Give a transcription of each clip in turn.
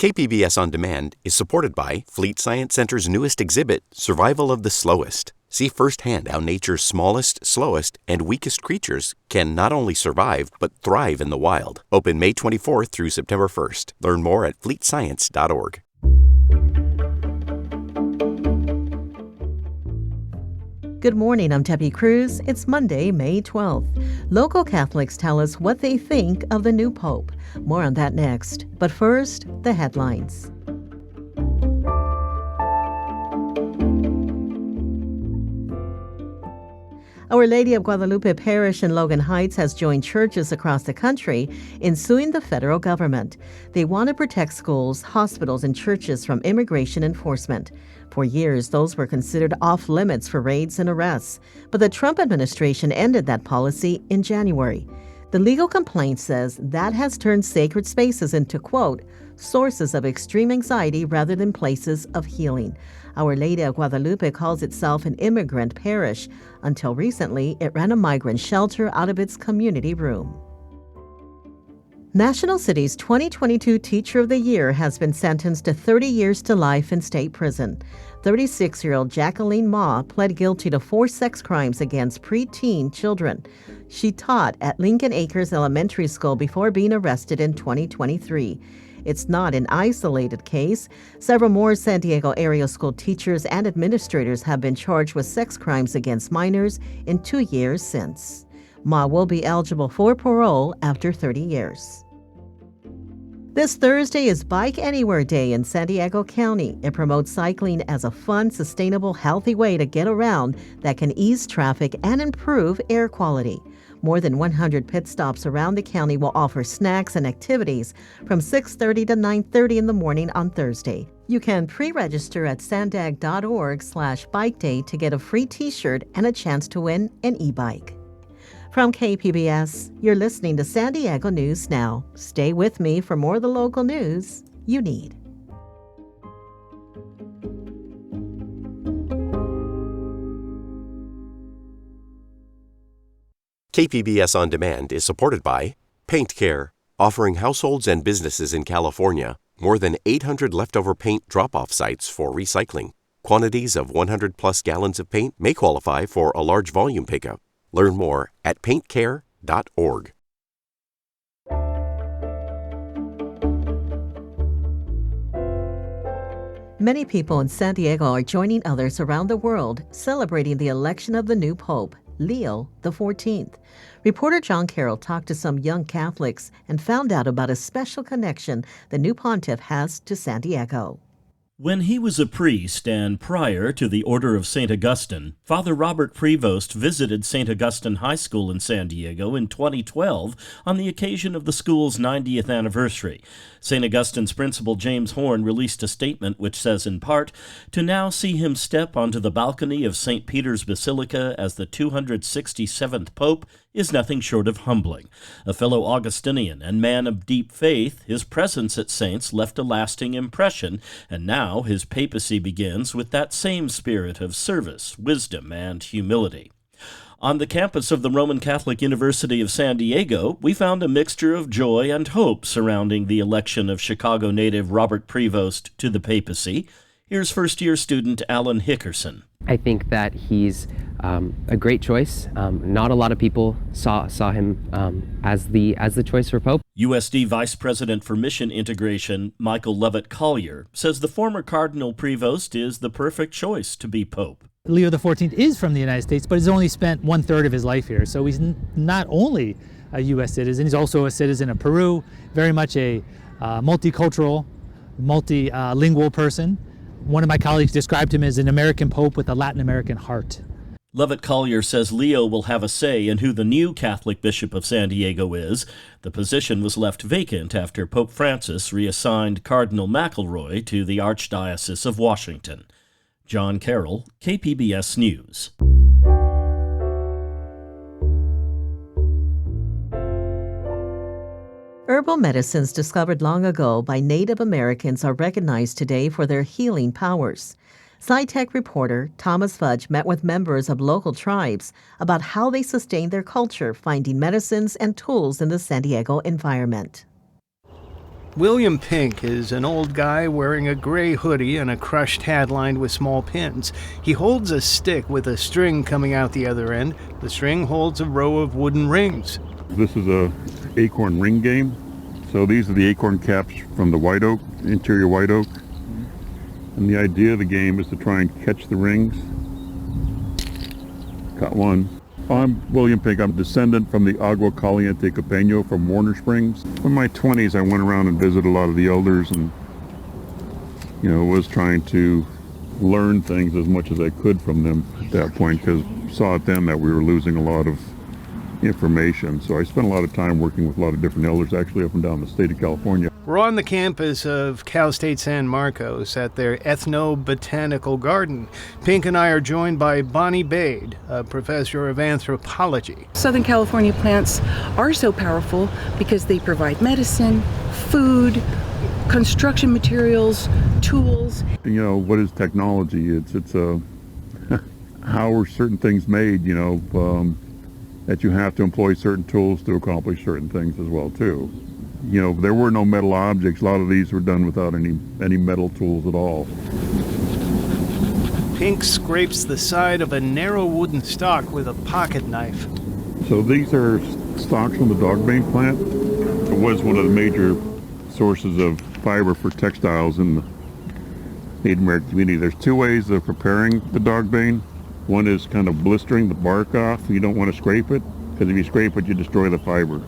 KPBS On Demand is supported by Fleet Science Center's newest exhibit, Survival of the Slowest. See firsthand how nature's smallest, slowest, and weakest creatures can not only survive, but thrive in the wild. Open May 24th through September 1st. Learn more at fleetscience.org. Good morning, I'm Debbie Cruz. It's Monday, May 12th. Local Catholics tell us what they think of the new Pope. More on that next. But first, the headlines. Our Lady of Guadalupe Parish in Logan Heights has joined churches across the country in suing the federal government. They want to protect schools, hospitals, and churches from immigration enforcement. For years, those were considered off limits for raids and arrests, but the Trump administration ended that policy in January. The legal complaint says that has turned sacred spaces into, quote, sources of extreme anxiety rather than places of healing. Our Lady of Guadalupe calls itself an immigrant parish. Until recently, it ran a migrant shelter out of its community room. National City's 2022 Teacher of the Year has been sentenced to 30 years to life in state prison. 36-year-old Jacqueline Ma pled guilty to 4 sex crimes against preteen children. She taught at Lincoln Acres Elementary School before being arrested in 2023. It's not an isolated case. Several more San Diego area school teachers and administrators have been charged with sex crimes against minors in 2 years since. Ma will be eligible for parole after 30 years. This Thursday is Bike Anywhere Day in San Diego County. It promotes cycling as a fun, sustainable, healthy way to get around that can ease traffic and improve air quality. More than 100 pit stops around the county will offer snacks and activities from 6:30 to 9:30 in the morning on Thursday. You can pre-register at sandag.org/bike day to get a free t-shirt and a chance to win an e-bike. From KPBS, you're listening to San Diego News Now. Stay with me for more of the local news you need. KPBS On Demand is supported by Paint Care, offering households and businesses in California more than 800 leftover paint drop-off sites for recycling. Quantities of 100-plus gallons of paint may qualify for a large volume pickup. Learn more at paintcare.org. Many people in San Diego are joining others around the world celebrating the election of the new Pope, Leo XIV. Reporter John Carroll talked to some young Catholics and found out about a special connection the new pontiff has to San Diego. When he was a priest and prior to the Order of St. Augustine, Father Robert Prevost visited St. Augustine High School in San Diego in 2012 on the occasion of the school's 90th anniversary. St. Augustine's principal James Horn released a statement which says in part, "To now see him step onto the balcony of St. Peter's Basilica as the 267th Pope is nothing short of humbling. A fellow Augustinian and man of deep faith, his presence at Saints left a lasting impression, and now his papacy begins with that same spirit of service, wisdom, and humility." On the campus of the Roman Catholic University of San Diego, we found a mixture of joy and hope surrounding the election of Chicago native Robert Prevost to the papacy. Here's first-year student Alan Hickerson. I think that he's a great choice. Not a lot of people saw him as the choice for Pope. USD Vice President for Mission Integration Michael Lovett Collier says the former Cardinal Prevost is the perfect choice to be Pope. Leo XIV is from the United States, but he's only spent 1/3 of his life here. So he's not only a U.S. citizen, he's also a citizen of Peru, very much a multicultural, multilingual person. One of my colleagues described him as an American Pope with a Latin American heart. Lovett Collier says Leo will have a say in who the new Catholic Bishop of San Diego is. The position was left vacant after Pope Francis reassigned Cardinal McElroy to the Archdiocese of Washington. John Carroll, KPBS News. Herbal medicines discovered long ago by Native Americans are recognized today for their healing powers. SciTech reporter Thomas Fudge met with members of local tribes about how they sustain their culture finding medicines and tools in the San Diego environment. William Pink is an old guy wearing a gray hoodie and a crushed hat lined with small pins. He holds a stick with a string coming out the other end. The string holds a row of wooden rings. This is a acorn ring game. So these are the acorn caps from the white oak, interior white oak. And the idea of the game is to try and catch the rings. Caught one. I'm William Pink. I'm a descendant from the Agua Caliente Capeño from Warner Springs. In my 20s, I went around and visited a lot of the elders and, was trying to learn things as much as I could from them at that point, because saw at them that we were losing a lot of information. So I spent a lot of time working with a lot of different elders, actually up and down the state of California. We're on the campus of Cal State San Marcos at their ethno-botanical garden. Pink and I are joined by Bonnie Bade, a professor of anthropology. Southern California plants are so powerful because they provide medicine, food, construction materials, tools. What is technology? It's how are certain things made, that you have to employ certain tools to accomplish certain things as well, too. There were no metal objects. A lot of these were done without any metal tools at all. Pink scrapes the side of a narrow wooden stalk with a pocket knife. So these are stalks from the dogbane plant. It was one of the major sources of fiber for textiles in the Native American community. There's two ways of preparing the dogbane. One is kind of blistering the bark off. You don't want to scrape it, because if you scrape it, you destroy the fiber.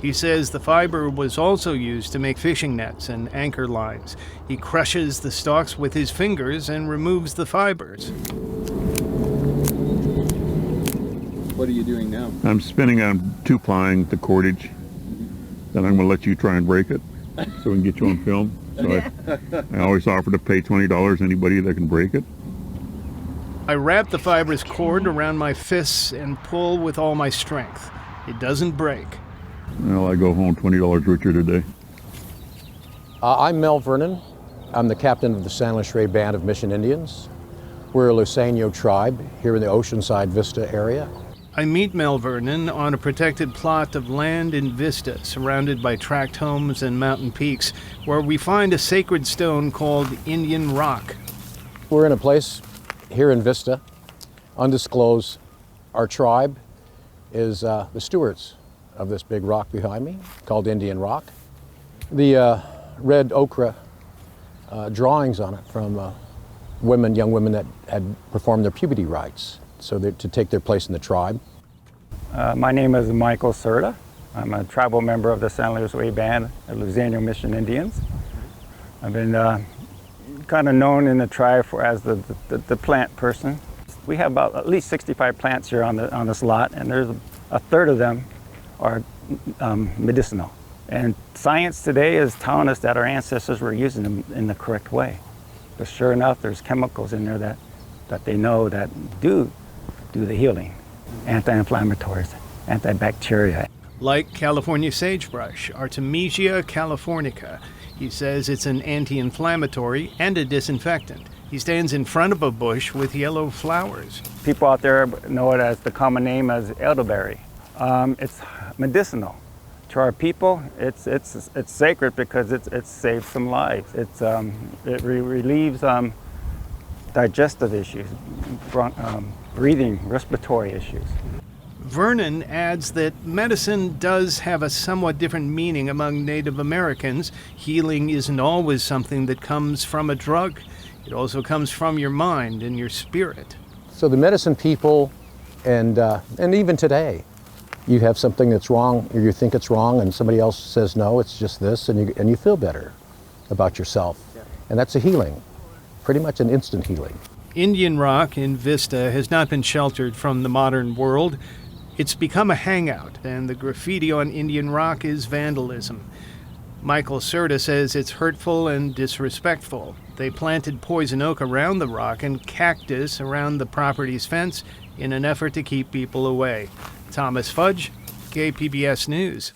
He says the fiber was also used to make fishing nets and anchor lines. He crushes the stalks with his fingers and removes the fibers. What are you doing now? I'm spinning on two-plying the cordage. Then I'm going to let you try and break it so we can get you on film. So I always offer to pay $20 anybody that can break it. I wrap the fibrous cord around my fists and pull with all my strength. It doesn't break. Well, I go home $20 richer today. I'm Mel Vernon. I'm the captain of the San Luis Rey Band of Mission Indians. We're a Luiseño tribe here in the Oceanside Vista area. I meet Mel Vernon on a protected plot of land in Vista, surrounded by tract homes and mountain peaks, where we find a sacred stone called Indian Rock. We're in a place here in Vista, undisclosed. Our tribe is the stewards of this big rock behind me, called Indian Rock. The red ochre drawings on it from young women that had performed their puberty rites, so to take their place in the tribe. My name is Michael Serta. I'm a tribal member of the San Luis Rey Band of Luiseño Mission Indians. I've been kind of known in the tribe as the plant person. We have about at least 65 plants here on this lot, and there's a third of them are medicinal. And science today is telling us that our ancestors were using them in the correct way. But sure enough, there's chemicals in there that they know that do the healing. Anti-inflammatories, antibacterial. Like California sagebrush, Artemisia californica. He says it's an anti-inflammatory and a disinfectant. He stands in front of a bush with yellow flowers. People out there know it as the common name as elderberry. It's medicinal. To our people, it's sacred because it saves some lives. It relieves digestive issues, breathing, respiratory issues. Vernon adds that medicine does have a somewhat different meaning among Native Americans. Healing isn't always something that comes from a drug. It also comes from your mind and your spirit. So the medicine people, and even today, you have something that's wrong, or you think it's wrong, and somebody else says, no, it's just this, and you feel better about yourself. And that's a healing, pretty much an instant healing. Indian Rock in Vista has not been sheltered from the modern world. It's become a hangout, and the graffiti on Indian Rock is vandalism. Michael Serta says it's hurtful and disrespectful. They planted poison oak around the rock and cactus around the property's fence in an effort to keep people away. Thomas Fudge, KPBS News.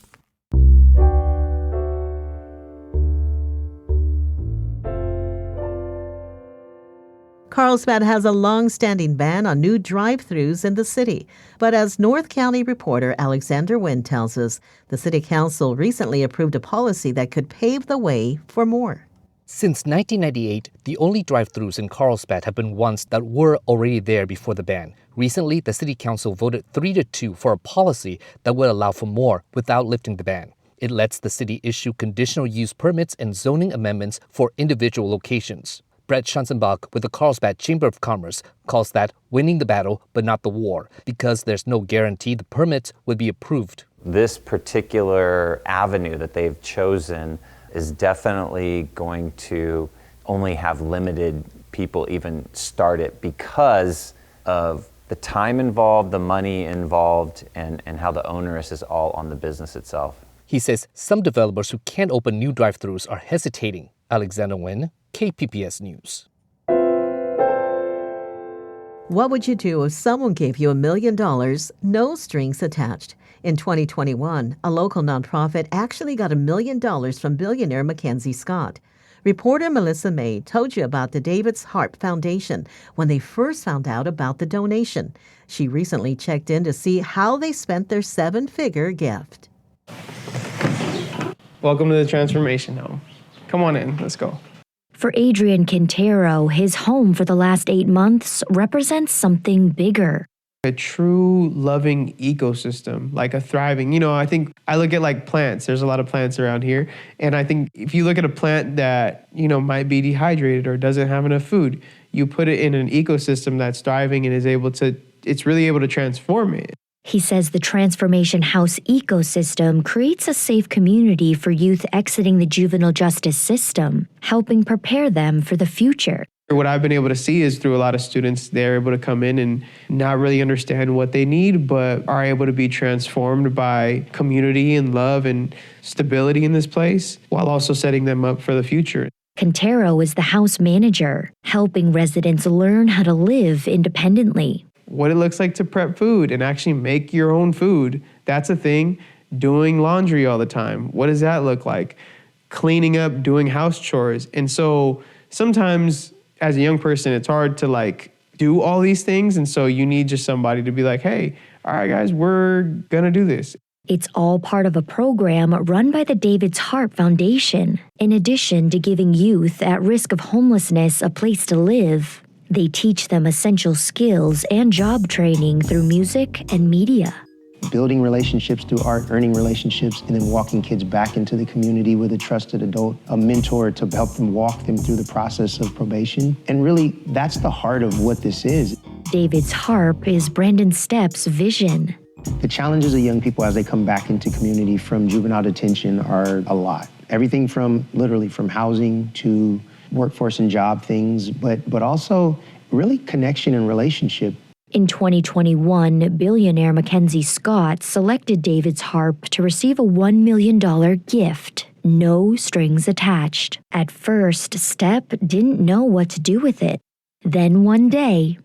Carlsbad has a long-standing ban on new drive-thrus in the city. But as North County reporter Alexander Nguyen tells us, the City Council recently approved a policy that could pave the way for more. Since 1998, the only drive-thrus in Carlsbad have been ones that were already there before the ban. Recently, the City Council voted 3-2 for a policy that would allow for more without lifting the ban. It lets the city issue conditional use permits and zoning amendments for individual locations. Brett Schanzenbach with the Carlsbad Chamber of Commerce calls that winning the battle but not the war, because there's no guarantee the permits would be approved. This particular avenue that they've chosen is definitely going to only have limited people even start it because of the time involved, the money involved, and how the onerous is all on the business itself. He says some developers who can't open new drive-thrus are hesitating. Alexander Nguyen, KPBS News. What would you do if someone gave you $1 million, no strings attached? In 2021, a local nonprofit actually got $1 million from billionaire Mackenzie Scott. Reporter Melissa May told you about the David's Harp Foundation when they first found out about the donation. She recently checked in to see how they spent their 7-figure gift. Welcome to the Transformation Home. Come on in, let's go. For Adrian Quintero, his home for the last 8 months represents something bigger. A true loving ecosystem, like a thriving, I think I look at like plants. There's a lot of plants around here. And I think if you look at a plant that, might be dehydrated or doesn't have enough food, you put it in an ecosystem that's thriving and it's really able to transform it. He says the Transformation House ecosystem creates a safe community for youth exiting the juvenile justice system, helping prepare them for the future. What I've been able to see is through a lot of students, they're able to come in and not really understand what they need, but are able to be transformed by community and love and stability in this place, while also setting them up for the future. Quintero is the house manager, helping residents learn how to live independently. What it looks like to prep food and actually make your own food, that's a thing. Doing laundry all the time, what does that look like? Cleaning up, doing house chores. And so sometimes as a young person, it's hard to do all these things. And so you need just somebody to be like, hey, all right, guys, we're gonna do this. It's all part of a program run by the David's Harp Foundation. In addition to giving youth at risk of homelessness a place to live, they teach them essential skills and job training through music and media. Building relationships through art, earning relationships, and then walking kids back into the community with a trusted adult, a mentor to help them walk them through the process of probation. And really, that's the heart of what this is. David's Harp is Brandon Stepp's vision. The challenges of young people as they come back into community from juvenile detention are a lot. Everything from literally from housing to workforce and job things, but also really connection and relationship. In 2021, billionaire Mackenzie Scott selected David's Harp to receive a $1 million gift, no strings attached. At first, Stepp didn't know what to do with it. Then one day,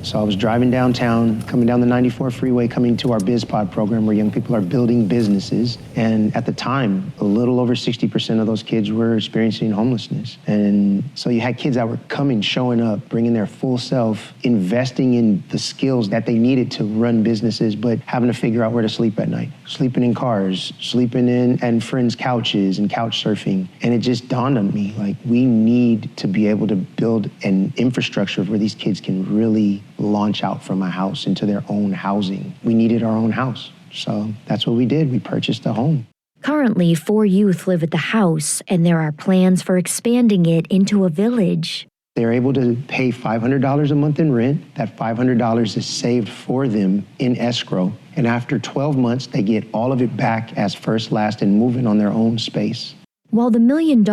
So I was driving downtown, coming down the 94 freeway, coming to our BizPod program where young people are building businesses. And at the time, a little over 60% of those kids were experiencing homelessness. And so you had kids that were coming, showing up, bringing their full self, investing in the skills that they needed to run businesses, but having to figure out where to sleep at night. Sleeping in cars, sleeping in friends' couches and couch surfing. And it just dawned on me, like, we need to be able to build an infrastructure where these kids can really launch out from a house into their own housing. We needed our own house. So that's what we did. We purchased a home. Currently, 4 youth live at the house, and there are plans for expanding it into a village. They're able to pay $500 a month in rent. That $500 is saved for them in escrow. And after 12 months, they get all of it back as first, last, and moving on their own space. While the $1 million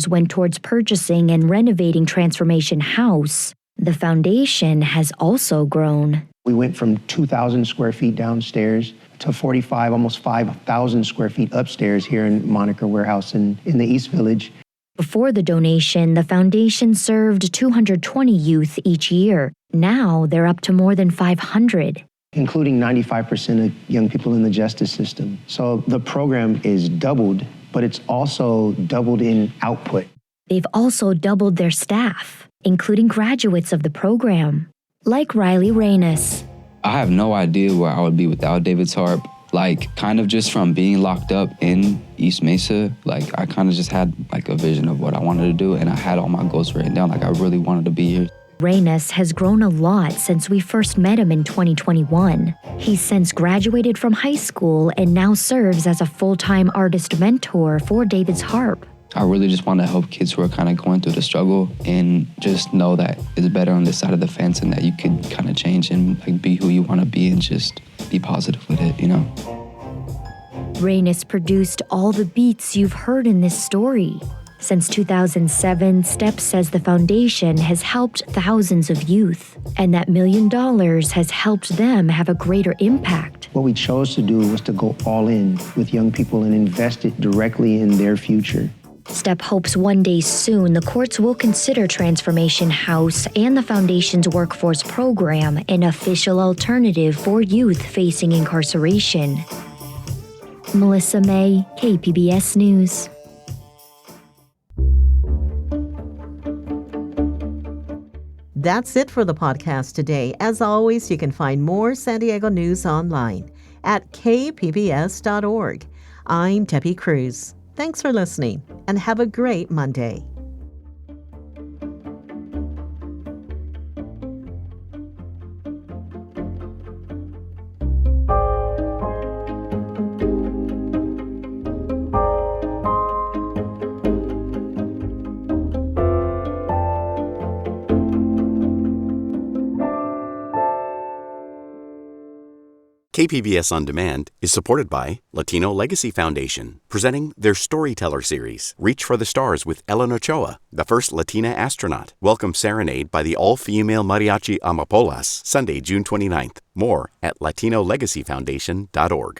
went towards purchasing and renovating Transformation House, the foundation has also grown. We went from 2,000 square feet downstairs to 45, almost 5,000 square feet upstairs here in Moniker Warehouse in the East Village. Before the donation, the foundation served 220 youth each year. Now they're up to more than 500. Including 95% of young people in the justice system. So the program is doubled, but it's also doubled in output. They've also doubled their staff, including graduates of the program, like Riley Reynes. I have no idea where I would be without David's Harp. Like, kind of just from being locked up in East Mesa, like, I kind of just had, like, a vision of what I wanted to do, and I had all my goals written down. Like, I really wanted to be here. Reynes has grown a lot since we first met him in 2021. He's since graduated from high school and now serves as a full-time artist mentor for David's Harp. I really just want to help kids who are kind of going through the struggle and just know that it's better on this side of the fence and that you could kind of change and like be who you want to be and just be positive with it, you know? Reynes produced all the beats you've heard in this story. Since 2007, STEP says the foundation has helped thousands of youth, and that $1 million has helped them have a greater impact. What we chose to do was to go all in with young people and invest it directly in their future. STEP hopes one day soon the courts will consider Transformation House and the foundation's workforce program an official alternative for youth facing incarceration. Melissa May, KPBS News. That's it for the podcast today. As always, you can find more San Diego news online at kpbs.org. I'm Tepi Cruz. Thanks for listening, and have a great Monday. KPBS On Demand is supported by Latino Legacy Foundation, presenting their Storyteller series, Reach for the Stars with Ellen Ochoa, the first Latina astronaut. Welcome Serenade by the all-female mariachi Amapolas, Sunday, June 29th. More at latinolegacyfoundation.org.